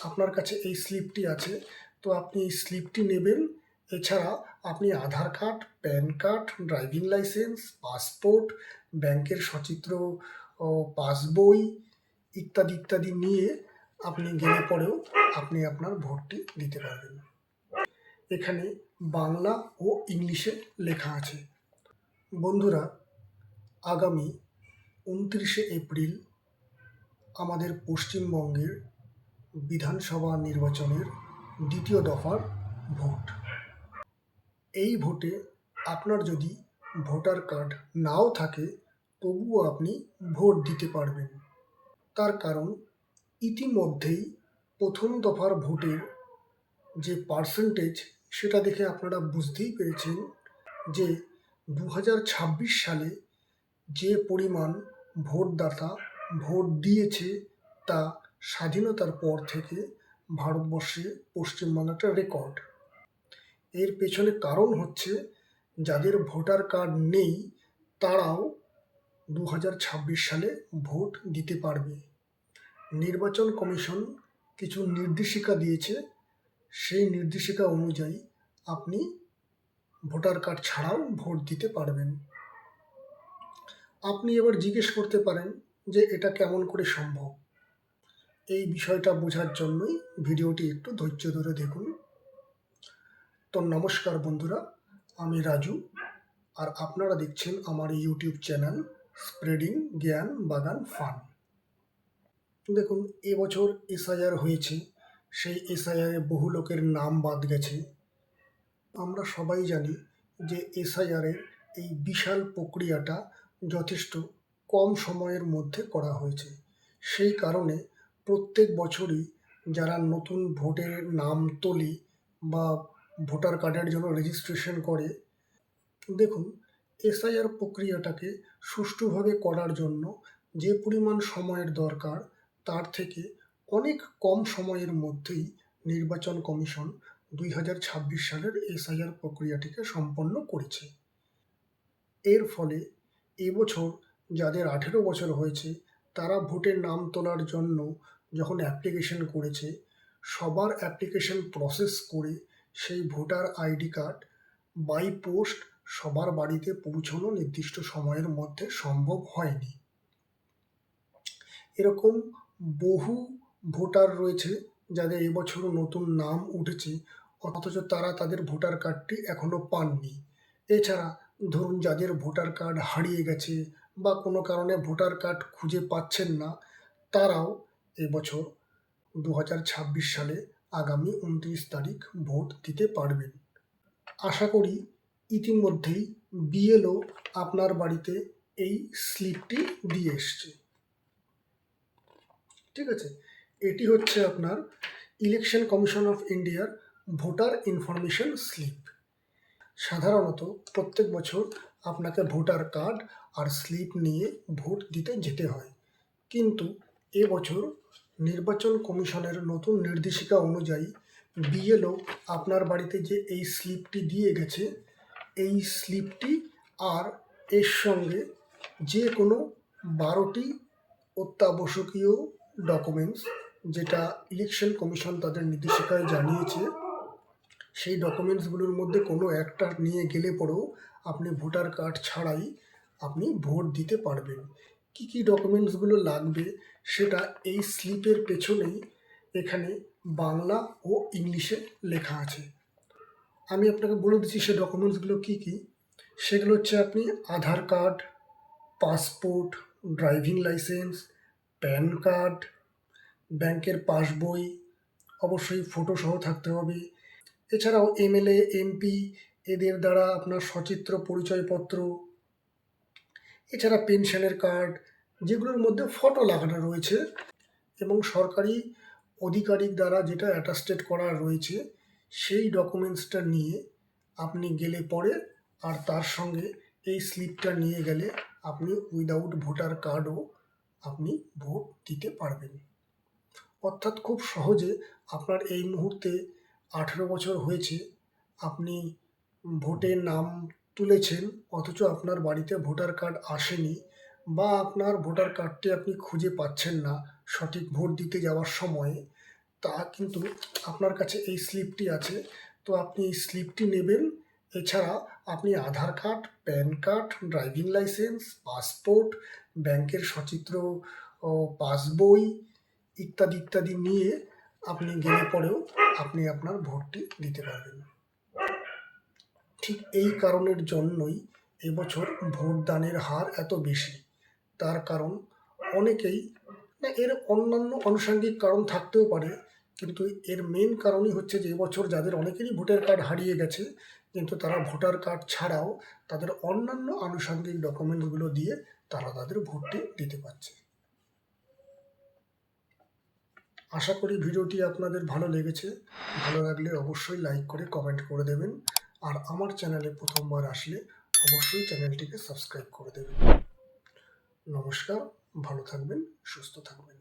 আপনার কাছে এই স্লিপটি আছে, তো আপনি এই স্লিপটি নেবেন। এছাড়া আপনি Aadhaar card, PAN card, driving licence, passport, ব্যাংকের সচিত্র পাসবই ইত্যাদি ইত্যাদি নিয়ে আপনি গেলে পরেও আপনি আপনার ভোটটি দিতে পারবেন। এখানে বাংলা ও ইংলিশে লেখা আছে। বন্ধুরা, আগামী 29শে এপ্রিল আমাদের পশ্চিমবঙ্গের বিধানসভা নির্বাচনের দ্বিতীয় দফার ভোট। এই ভোটে আপনার যদি ভোটার কার্ড নাও থাকে তবুও আপনি ভোট দিতে পারবেন। তার কারণ ইতিমধ্যেই প্রথম দফার ভোটের যে পার্সেন্টেজ সেটা দেখে আপনারা বুঝতেই পেরেছেন যে 2026 সালে যে পরিমাণ ভোটদাতা ভোট দিয়েছে তা স্বাধীনতার পর থেকে ভারতবর্ষে পশ্চিমবঙ্গ একটা রেকর্ড। এর পেছনে কারণ হচ্ছে যাদের ভোটার কার্ড নেই তারাও 2026 সালে ভোট দিতে পারবে। নির্বাচন কমিশন কিছু নির্দেশিকা দিয়েছে, সেই নির্দেশিকা অনুযায়ী আপনি ভোটার কার্ড ছাড়াও ভোট দিতে পারবেন। আপনি এবার জিজ্ঞেস করতে পারেন যে এটা কেমন করে সম্ভব। এই বিষয়টা বোঝার জন্যই ভিডিওটি একটু ধৈর্য ধরে দেখুন। তো নমস্কার বন্ধুরা, আমি রাজু, আর আপনারা দেখছেন আমার ইউটিউব চ্যানেল স্প্রেডিং জ্ঞান বাগান ফান। দেখুন, এবছর এসআইআর হয়েছে, সেই এসআইআরে বহু লোকের নাম বাদ গেছে। আমরা সবাই জানি যে এসআইআরের এই বিশাল প্রক্রিয়াটা যথেষ্ট কম সময়ের মধ্যে করা হয়েছে। সেই কারণে প্রত্যেক বছরই যারা নতুন ভোটের নাম তোলে বা ভোটার কার্ডের জন্য রেজিস্ট্রেশন করে, দেখুন এসআইআর প্রক্রিয়াটাকে সুষ্ঠুভাবে করার জন্য যে পরিমাণ সময়ের দরকার তার থেকে অনেক কম সময়ের মধ্যেই নির্বাচন কমিশন 2026 সালের এসআইআর প্রক্রিয়াটিকে সম্পন্ন করেছে। এর ফলে এবছর যাদের 18 বছর হয়েছে তারা ভোটের নাম তোলার জন্য যখন অ্যাপ্লিকেশন করেছে, সবার অ্যাপ্লিকেশন প্রসেস করে সেই voter ID card by post সবার বাড়িতে পৌঁছানো নির্দিষ্ট সময়ের মধ্যে সম্ভব হয়নি। এরকম বহু ভোটার রয়েছে যাদের এবছরও নতুন নাম উঠেছে অথচ তারা তাদের ভোটার কার্ডটি এখনও পাননি। এছাড়া ধরুন যাদের ভোটার কার্ড হারিয়ে গেছে বা কোনো কারণে ভোটার কার্ড খুঁজে পাচ্ছেন না, তারাও এবছর 2026 সালে আগামী 29 তারিখ ভোট দিতে পারবেন। আশা করি ইতিমধ্যেই বিএলও আপনার বাড়িতে এই স্লিপটি দিয়ে এসছে। ঠিক আছে, এটি হচ্ছে আপনার ইলেকশন কমিশন অফ ইন্ডিয়ার ভোটার ইনফরমেশন স্লিপ। সাধারণত প্রত্যেক বছর আপনাকে ভোটার কার্ড আর স্লিপ নিয়ে ভোট দিতে যেতে হয়, কিন্তু এবছর নির্বাচন কমিশনের নতুন নির্দেশিকা অনুযায়ী বিএলও আপনার বাড়িতে যে এই স্লিপটি দিয়ে গেছে, এই স্লিপটি আর এর সঙ্গে যে কোনো 12টি অত্যাবশ্যকীয় ডকুমেন্টস, যেটা ইলেকশন কমিশন তাদের নির্দেশিকায় জানিয়েছে, সেই ডকুমেন্টসগুলোর মধ্যে কোনো একটা নিয়ে গেলে পরেও আপনি ভোটার কার্ড ছাড়াই আপনি ভোট দিতে পারবেন। কি কি ডকুমেন্টসগুলো লাগবে সেটা এই স্লিপের পেছনেই এখানে বাংলা ও ইংলিশে লেখা আছে। আমি আপনাকে বলে দিচ্ছি সে ডকুমেন্টসগুলো কি কি। সেগুলো হচ্ছে আপনি Aadhaar card, passport, driving licence, PAN card, ব্যাংকের পাসবই, অবশ্যই ফটো সহ থাকতে হবে। এছাড়াও এমএলএ, এমপি এদের দ্বারা আপনার সচিত্র পরিচয়পত্র, এছাড়া পেনশনের কার্ড, যেগুলোর মধ্যে ফটো লাগানো রয়েছে, এবং সরকারি আধিকারিক দ্বারা যেটা অ্যাটাস্টেড করা রয়েছে সেই ডকুমেন্টসটা নিয়ে আপনি গেলে পরে, আর তার সঙ্গে এই স্লিপটা নিয়ে গেলে আপনি উইদাউট ভোটার কার্ডও আপনি ভোট দিতে পারবেন। অর্থাৎ খুব সহজে আপনার এই মুহূর্তে 18 বছর হয়েছে, আপনি ভোটের নাম তুলেছেন অথচ আপনার বাড়িতে ভোটার কার্ড আসেনি, বা আপনার ভোটার কার্ডটি আপনি খুঁজে পাচ্ছেন না সঠিক ভোট দিতে যাওয়ার সময়ে, তা কিন্তু আপনার কাছে এই স্লিপটি আছে, তো আপনি এই স্লিপটি নেবেন। এছাড়া আপনি Aadhaar card, PAN card, driving licence, passport, ব্যাংকের সচিত্র পাসবই ইত্যাদি ইত্যাদি নিয়ে আপনি গেলে পরেও আপনি আপনার ভোটটি দিতে পারবেন। ঠিক এই কারণের জন্যই এবছর ভোটদানের হার এত বেশি। তার কারণ অনেকেই, না এর অন্যান্য আনুষঙ্গিক কারণ থাকতেও পারে, কিন্তু এর মেন কারণই হচ্ছে যে এবছর যাদের অনেকেরই ভোটার কার্ড হারিয়ে গেছে, কিন্তু তারা ভোটার কার্ড ছাড়াও তাদের অন্যান্য আনুষঙ্গিক ডকুমেন্টসগুলো দিয়ে তারা তাদের ভোটটি দিতে পারছে। আশা করি ভিডিওটি আপনাদের ভালো লেগেছে। ভালো লাগলে অবশ্যই লাইক করে কমেন্ট করে দেবেন। আর আমার চ্যানেলে প্রথমবার আসলে অবশ্যই চ্যানেলটিকে সাবস্ক্রাইব করে দেবেন। নমস্কার, ভালো থাকবেন, সুস্থ থাকবেন।